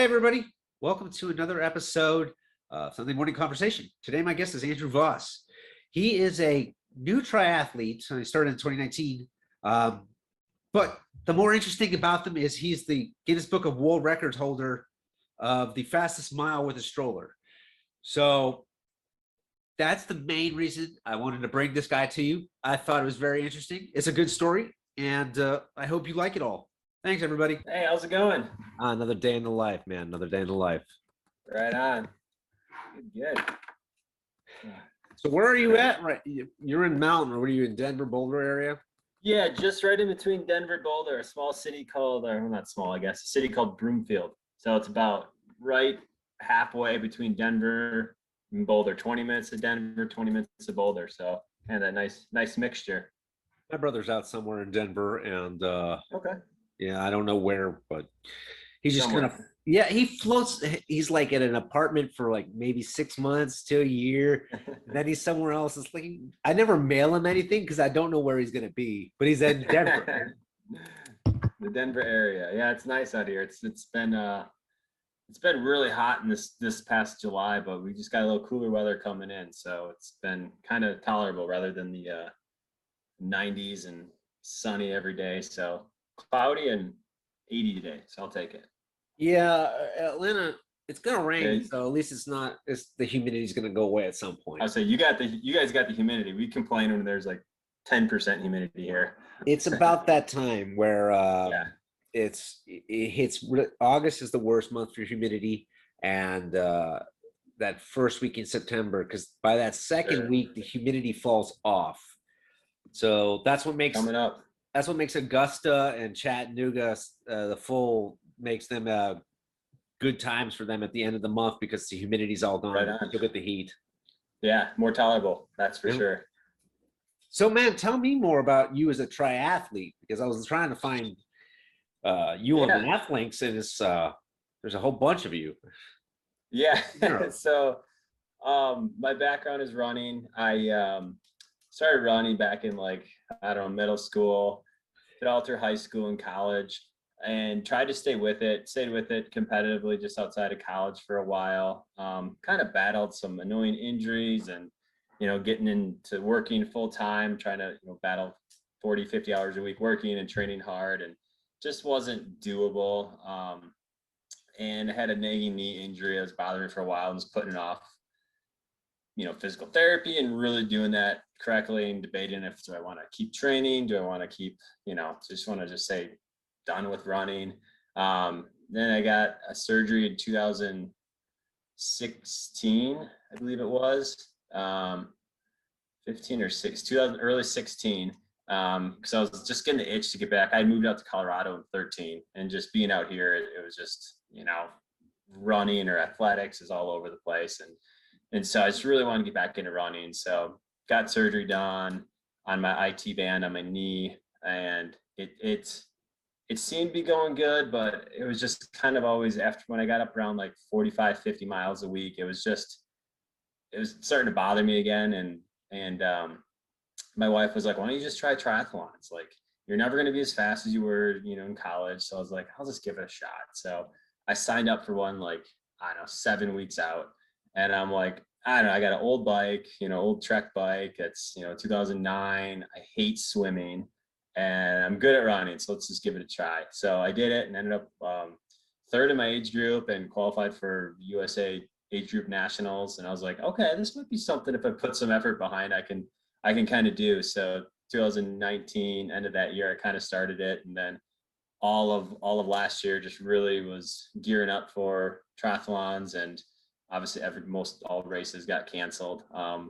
everybody. Welcome to another episode of Sunday Morning Conversation. Today, my guest is Andrew Voss. He is a new triathlete. He started in 2019. But the more interesting about them is he's the Guinness Book of World Records holder of the fastest mile with a stroller. So that's the main reason I wanted to bring this guy to you. I thought it was very interesting. It's a good story, and I hope you like it all. Thanks, everybody. Hey, how's it going? Another day in the life, man. Another day in the life. Right on. Good. So where are you at? Right, you're in Mountain, or were you in Denver, Boulder area? Yeah, just right in between Denver, Boulder, a small city called, or not small, I guess, a city called Broomfield. So it's about right halfway between Denver and Boulder. 20 minutes to Denver, 20 minutes to Boulder. So kind of that nice mixture. My brother's out somewhere in Denver, and Okay. yeah, I don't know where, but he's just Somewhere. kind of, yeah, he floats. He's like at an apartment for like maybe 6 months to a year. Then he's somewhere else. It's like, I never mail him anything because I don't know where he's going to be, but he's in Denver. The Denver area. Yeah, it's nice out here. It's been really hot in this past July, but we just got a little cooler weather coming in. So it's been kind of tolerable rather than the 90s and sunny every day. So cloudy and 80 today, so I'll take it. Yeah, Atlanta, it's gonna rain, Yeah. so at least it's not. The humidity's gonna go away at some point. I'll say you guys got the humidity. We complain when there's like 10% humidity here. It's about that time where Yeah. it hits. August is the worst month for humidity, and that first week in September, because by that second Sure. week the humidity falls off. So that's what makes Coming up. That's what makes Augusta and Chattanooga the full makes them good times for them at the end of the month because the humidity's all gone. Right on. You'll get the heat. Yeah, more tolerable. That's for sure. So, man, tell me more about you as a triathlete, because I was trying to find you on the Athlinks, and it's there's a whole bunch of you. Yeah. So my background is running. I started running back in middle school, did all through high school and college, and tried to stayed with it competitively just outside of college for a while. Kind of battled some annoying injuries and, getting into working full time, trying to, battle 40, 50 hours a week working and training hard, and just wasn't doable. And I had a nagging knee injury that was bothering me for a while and was putting it off, physical therapy and really doing that correctly and debating if do I want to keep training, do I want to keep, just want to just say done with running. Then I got a surgery in 2016, I believe it was, 15 or 16, early 16. Because I was just getting the itch to get back. I moved out to Colorado in 13, and just being out here, it was just, running or athletics is all over the place. And so I just really wanted to get back into running. So got surgery done on my IT band on my knee, and it seemed to be going good, but it was just kind of always after when I got up around like 45, 50 miles a week, it was starting to bother me again. And my wife was like, why don't you just try triathlons? Like, you're never going to be as fast as you were, in college. So I was like, I'll just give it a shot. So I signed up for one, 7 weeks out. And I'm like, I don't know, I got an old bike, old Trek bike. It's, 2009. I hate swimming and I'm good at running. So let's just give it a try. So I did it and ended up third in my age group and qualified for USA age group nationals. And I was like, okay, this might be something if I put some effort behind, I can kind of do. So 2019, end of that year, I kind of started it. And then all of last year just really was gearing up for triathlons, and obviously most all races got canceled.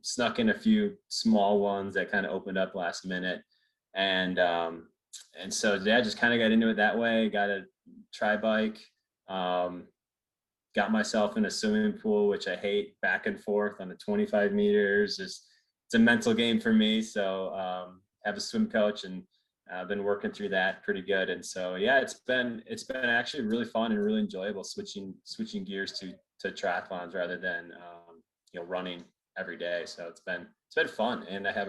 Snuck in a few small ones that kind of opened up last minute. And so yeah, just kind of got into it that way. Got a tri bike, got myself in a swimming pool, which I hate, back and forth on the 25 meters. It's a mental game for me. So have a swim coach, and I've been working through that pretty good. And so yeah, it's been actually really fun and really enjoyable switching gears to triathlons rather than running every day. So it's been fun. And I have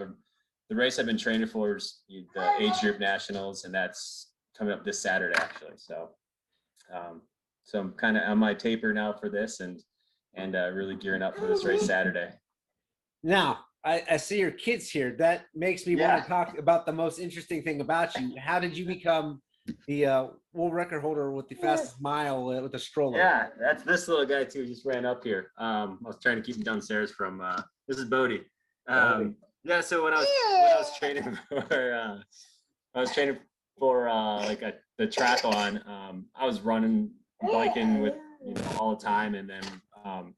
the race I've been training for is the age group nationals, and that's coming up this Saturday actually. So So I'm kind of on my taper now for this, and really gearing up for this race Saturday. Now, I see your kids here. That makes me want to talk about the most interesting thing about you. How did you become the world record holder with the fastest mile with the stroller? Yeah, that's this little guy too. Just ran up here. I was trying to keep him downstairs from. This is Bodie. Yeah. So when I was training for like the triathlon, I was running, biking with all the time, and then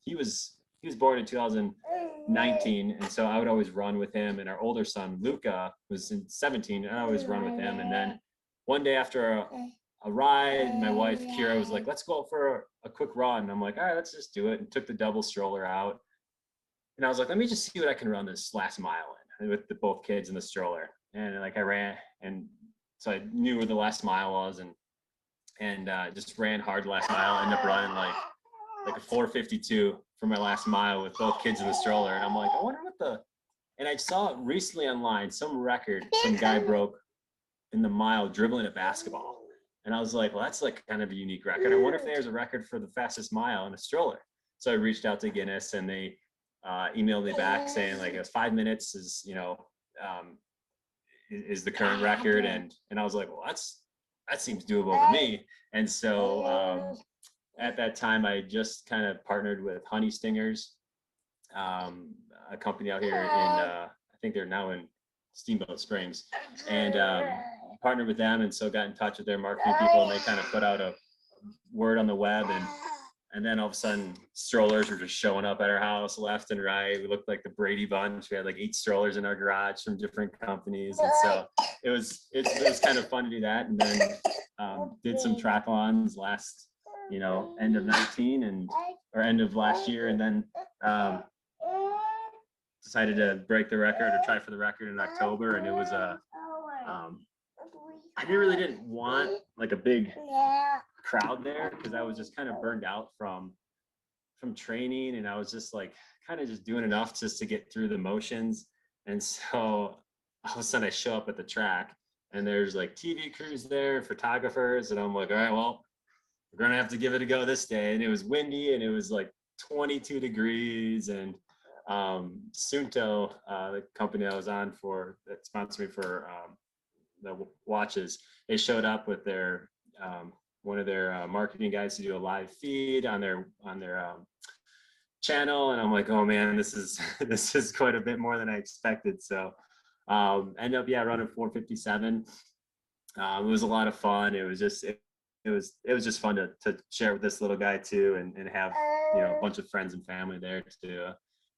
he was born in 2019, and so I would always run with him. And our older son Luca was in 17, and I always run with him. And then one day after a ride, my wife Kira was like, "Let's go for a quick run." And I'm like, "All right, let's just do it." And took the double stroller out, and I was like, "Let me just see what I can run this last mile in with both kids in the stroller." And like I ran, and so I knew where the last mile was, and just ran hard the last mile. Ended up running like a 4:52 for my last mile with both kids in the stroller. And I'm like, I wonder and I saw recently online some record some guy broke in the mile dribbling a basketball. And I was like, well, that's like kind of a unique record. I wonder if there's a record for the fastest mile in a stroller. So I reached out to Guinness, and they emailed me back saying like it was 5 minutes is the current record. And I was like, well, that seems doable to me. And so at that time, I just kind of partnered with Honey Stingers, a company out here in, I think they're now in Steamboat Springs, and partnered with them. And so got in touch with their marketing people, and they kind of put out a word on the web. And then all of a sudden, strollers were just showing up at our house left and right. We looked like the Brady Bunch. We had like 8 strollers in our garage from different companies. And so it was kind of fun to do that. And then did some triathlons last, end of 19 or end of last year. And then decided to break the record or try for the record in October. And it was I really didn't want like a big crowd there, because I was just kind of burned out from training, and I was just like kind of just doing enough just to get through the motions. And so all of a sudden I show up at the track, and there's like TV crews there, photographers, and I'm like, all right, well, we're gonna have to give it a go this day. And it was windy, and it was like 22 degrees, and Sunto, the company I was on for that sponsored me for the watches, they showed up with their one of their marketing guys to do a live feed on their channel. And I'm like, oh man, this is quite a bit more than I expected. So ended up running 4:57. It was a lot of fun. It was just fun to share with this little guy too, and have a bunch of friends and family there to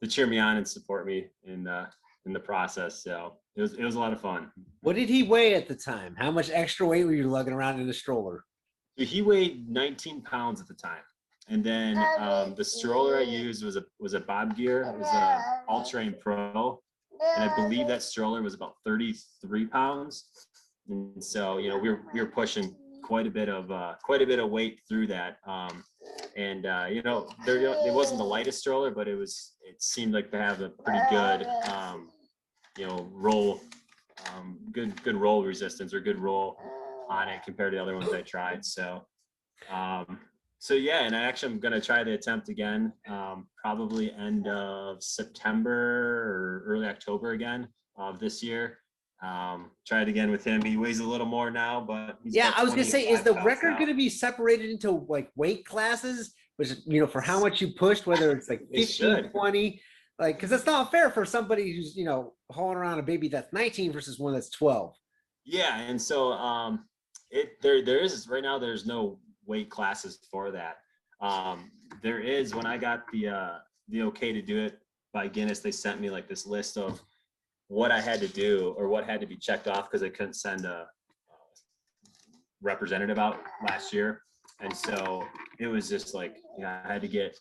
cheer me on and support me in the process. So it was a lot of fun. What did he weigh at the time? How much extra weight were you lugging around in the stroller? He weighed 19 pounds at the time. And then the stroller I used was a Bob Gear. It was a All Terrain Pro, and I believe that stroller was about 33 pounds. And so we were pushing quite a bit of weight through that. It wasn't the lightest stroller, but it seemed like to have a pretty good roll, good roll resistance, or good roll on it compared to the other ones I tried. So and I'm going to try the attempt again, probably end of September or early October again of this year. Try it again with him. He weighs a little more now, but I was gonna say, is the record going to be separated into like weight classes, which for how much you pushed, whether it's like 15, 20, like, because that's not fair for somebody who's hauling around a baby that's 19 versus one that's 12. Yeah, and so there is right now. There's no weight classes for that. There is, when I got the okay to do it by Guinness, they sent me like this list of what I had to do or what had to be checked off, because they couldn't send a representative out last year. And so it was just like, I had to get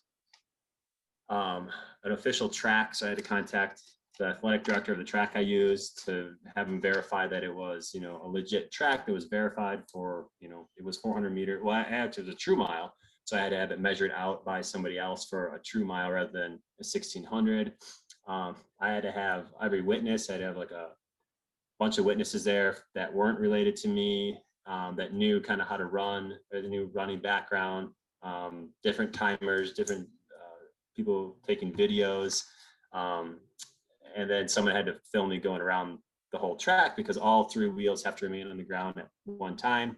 an official track. So I had to contact the athletic director of the track I used to have him verify that it was, a legit track that was verified for, it was 400 meter. Well, actually it was a true mile. So I had to have it measured out by somebody else for a true mile rather than a 1600. I had to have every witness. I had to have like a bunch of witnesses there that weren't related to me, that knew kind of how to run, or the new running background. different timers, different people taking videos. And then someone had to film me going around the whole track because all 3 wheels have to remain on the ground at one time.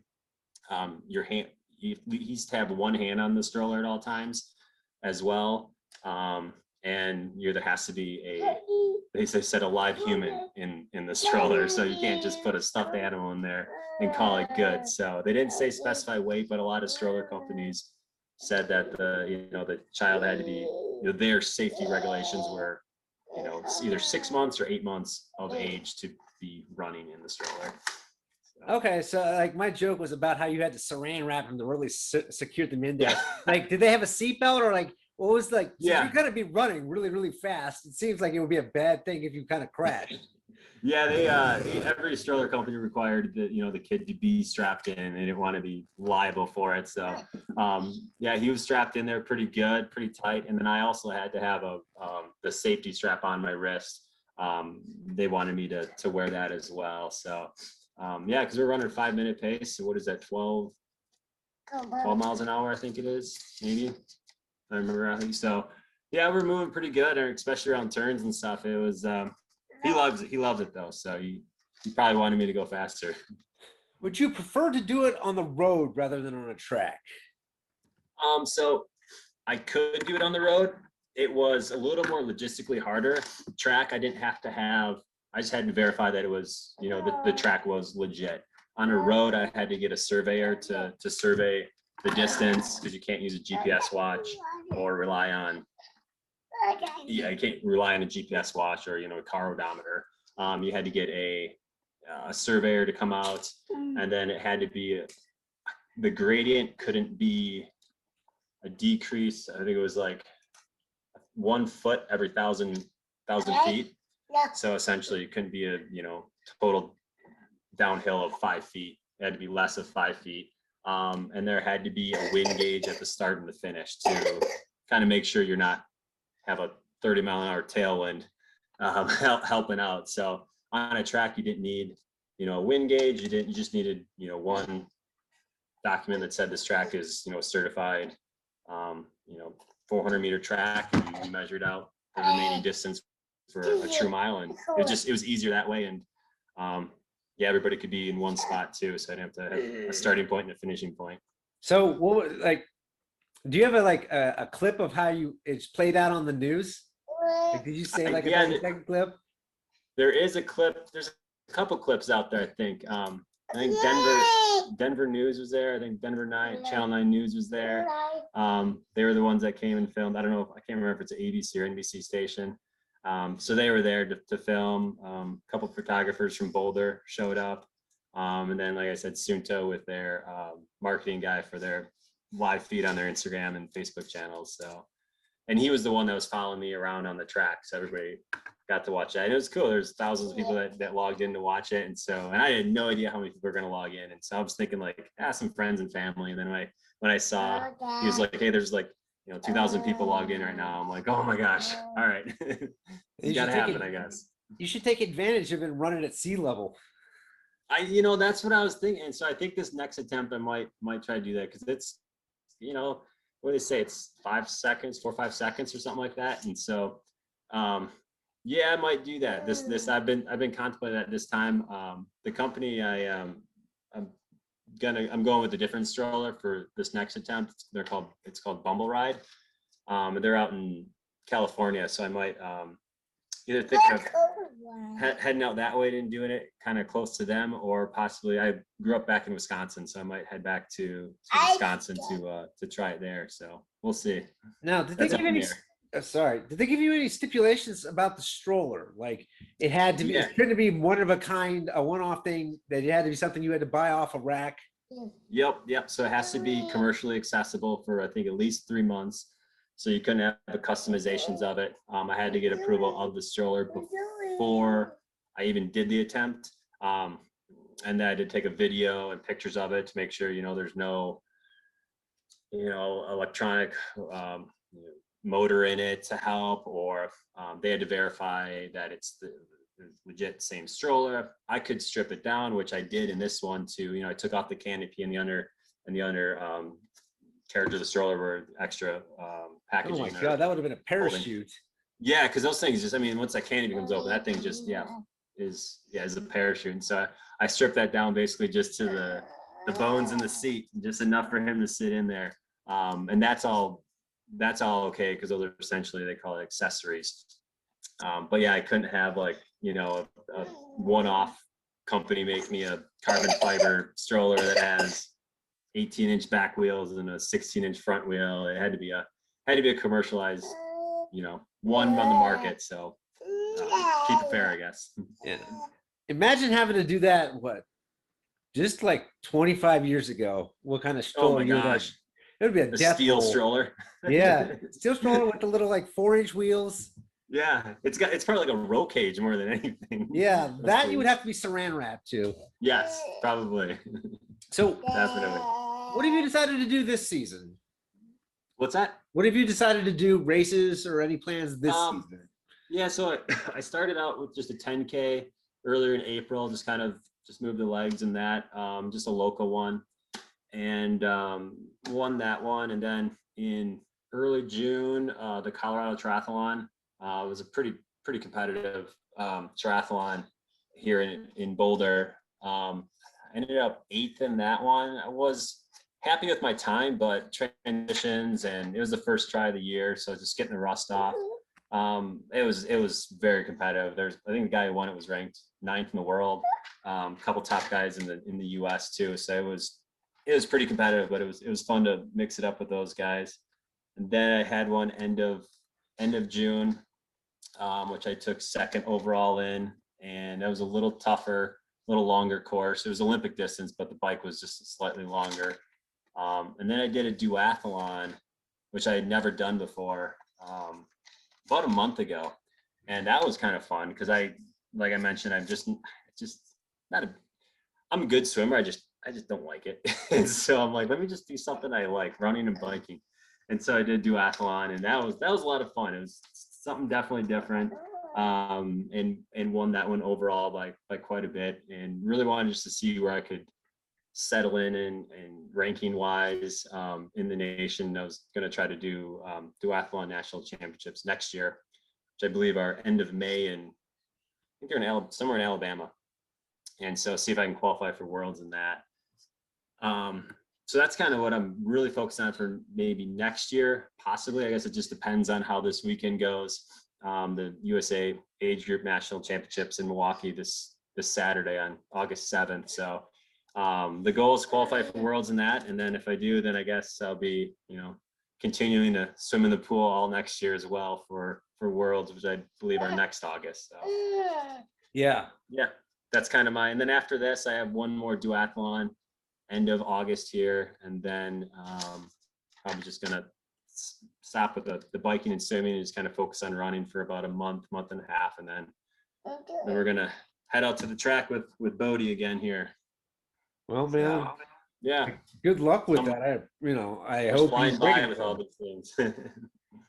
Your hand, you used to have one hand on the stroller at all times as well. And there has to be they said a live human in the stroller. So you can't just put a stuffed animal in there and call it good. So they didn't say specify weight, but a lot of stroller companies said that the child had to be, their safety regulations were, either 6 months or 8 months of age to be running in the stroller. Okay, so like my joke was about how you had to saran wrap them to really secure them in there. Yeah. Like, did they have a seatbelt or like what was like? Yeah. You're gonna be running really, really fast. It seems like it would be a bad thing if you kind of crashed. Yeah, every stroller company required the kid to be strapped in. They didn't want to be liable for it. So yeah, he was strapped in there pretty good, pretty tight. And then I also had to have the safety strap on my wrist. They wanted me to wear that as well. So yeah, because we're running a 5-minute pace. So what is that, 12 miles an hour, I think it is, maybe. I remember, I think so. Yeah, we're moving pretty good, especially around turns and stuff. It was he loves it though, so he probably wanted me to go faster. Would you prefer to do it on the road rather than on a track? So I could do it on the road. It was a little more logistically harder. Track, I didn't have to have. I just had to verify that it was, the track was legit. On a road, I had to get a surveyor to survey the distance because you can't use a GPS watch or rely on. Yeah, you can't rely on a GPS watch or a car odometer. You had to get a surveyor to come out, and then it had to be the gradient couldn't be a decrease. I think it was like 1 foot every thousand feet. So essentially, it couldn't be a total downhill of 5 feet. It had to be less of 5 feet, and there had to be a wind gauge at the start and the finish to kind of make sure you're not have a 30-mile-an-hour tailwind helping out. So on a track, you didn't need a wind gauge. You just needed one document that said this track is certified 400-meter track, and you measured out the remaining distance for a true mile, and it was easier that way. And yeah, everybody could be in one spot too, so I didn't have to have a starting point and a finishing point. So what like? Do you have a clip of how it's played out on the news? Like, did you say like a 30-second clip? There is a clip. There's a couple clips out there. I think Denver News was there. I think Channel 9 News was there. They were the ones that came and filmed. I don't know. I can't remember if it's an ABC or NBC station. So they were there to film. A couple photographers from Boulder showed up, and then, like I said, Sunto with their marketing guy for their live feed on their Instagram and Facebook channels. So, and he was the one that was following me around on the track, so everybody got to watch that. And it was cool. There's thousands of people that logged in to watch it, and I had no idea how many people were going to log in. And so I was thinking like, some friends and family. And then when I saw he was like, hey, there's like 2,000 people logged in right now. I'm like, oh my gosh, all right, it's gotta happen, I guess. You should take advantage of it and run it at sea level. That's what I was thinking. And so I think this next attempt I might try to do that, because it's what do they say? It's 5 seconds, 4 or 5 seconds or something like that. And so, yeah, I might do that. This I've been contemplating that this time. The company I'm going with a different stroller for this next attempt. It's called Bumble Ride. And they're out in California. So I might either think of heading out that way and doing it kind of close to them, or possibly I grew up back in Wisconsin, so I might head back to Wisconsin to try it there. So we'll see. Now, did they give you any stipulations about the stroller? Like it had to be, it couldn't be one of a kind, a one-off thing, that it had to be something you had to buy off a rack? Yep. So it has to be commercially accessible for, I think, at least 3 months. So you couldn't have the customizations of it. I had to get approval of the stroller before I even did the attempt. And then I did take a video and pictures of it to make sure, there's no, electronic motor in it to help, or they had to verify that it's the legit same stroller. I could strip it down, which I did in this one too. I took off the canopy and the under carriage of the stroller were extra packaging. Oh my God, that would have been a holding. parachute. Yeah, because those things just, I mean, once that canopy comes open, that thing just, is a parachute. And so I stripped that down basically just to the bones in the seat, just enough for him to sit in there. And that's all okay, because those are essentially, they call it accessories. But yeah, I couldn't have like, you know, a one-off company make me a carbon fiber stroller that has 18-inch back wheels and a 16-inch front wheel. It had to be a commercialized, you know, one on the market. So keep it fair, I guess. Yeah. Imagine having to do that, just like 25 years ago. What kind of stroller? Oh my you would have? gosh. It would be a A death steel roll. stroller. Yeah, steel stroller with the little like 4-inch wheels. Yeah, it's probably like a roll cage more than anything. Yeah, that you would have to be saran wrapped too. Yes, probably. So Definitely. what have you decided to do this season? What's that? What have you decided to do? Races or any plans this season? Yeah, so I started out with just a 10K earlier in April, just moved the legs in that, just a local one, and won that one. And then in early June, the Colorado Triathlon was a pretty competitive triathlon here in Boulder. I ended up 8th in that one. I was happy with my time, but transitions, and it was the first try of the year, so just getting the rust off. It was very competitive. I think the guy who won it was ranked 9th in the world. A couple top guys in the US too. So it was pretty competitive, but it was fun to mix it up with those guys. And then I had one end of June, which I took 2nd overall in, and that was a little tougher, a little longer course. It was Olympic distance, but the bike was just slightly longer. And then I did a duathlon, which I had never done before, about a month ago. And that was kind of fun because like I mentioned, I'm a good swimmer. I just don't like it. And so I'm like, let me just do something I like, running and biking. And so I did duathlon, and that was a lot of fun. It was something definitely different. And won that one overall by quite a bit, and really wanted just to see where I could settle in and ranking wise in the nation. I was going to try to do duathlon national championships next year, which I believe are end of May, and I think they're somewhere in Alabama. And so see if I can qualify for worlds in that. So that's kind of what I'm really focused on for maybe next year, possibly. I guess it just depends on how this weekend goes. The USA age group national championships in Milwaukee this Saturday on August 7th. So the goal is to qualify for worlds in that. And then if I do, then I guess I'll be, continuing to swim in the pool all next year as well for worlds, which I believe are next August. So Yeah, that's kind of and then after this, I have one more duathlon end of August here. And then I'm just going to stop with the biking and swimming and just kind of focus on running for about a month and a half. And then we're going to head out to the track with Bodie again here. well, man, yeah, good luck with that. I hope flying by with all these things.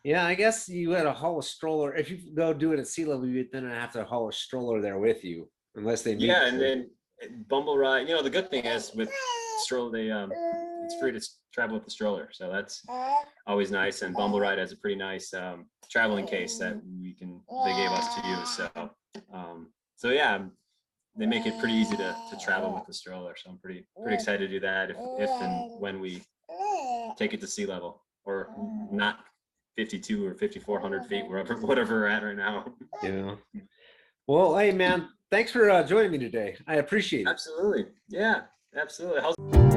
Yeah, I guess you had to haul a stroller. If you go do it at sea level, you then have to haul a stroller there with you, unless they meet. Yeah, and then Bumble Ride. The good thing is with stroller, it's free to travel with the stroller, so that's always nice. And Bumble Ride has a pretty nice traveling case that they gave us to use. So yeah, they make it pretty easy to travel with the stroller. So I'm pretty excited to do that if and when we take it to sea level, or not 52 or 5,400 feet, whatever we're at right now. Yeah. Well, hey man, thanks for joining me today. I appreciate it. Absolutely. Yeah, absolutely.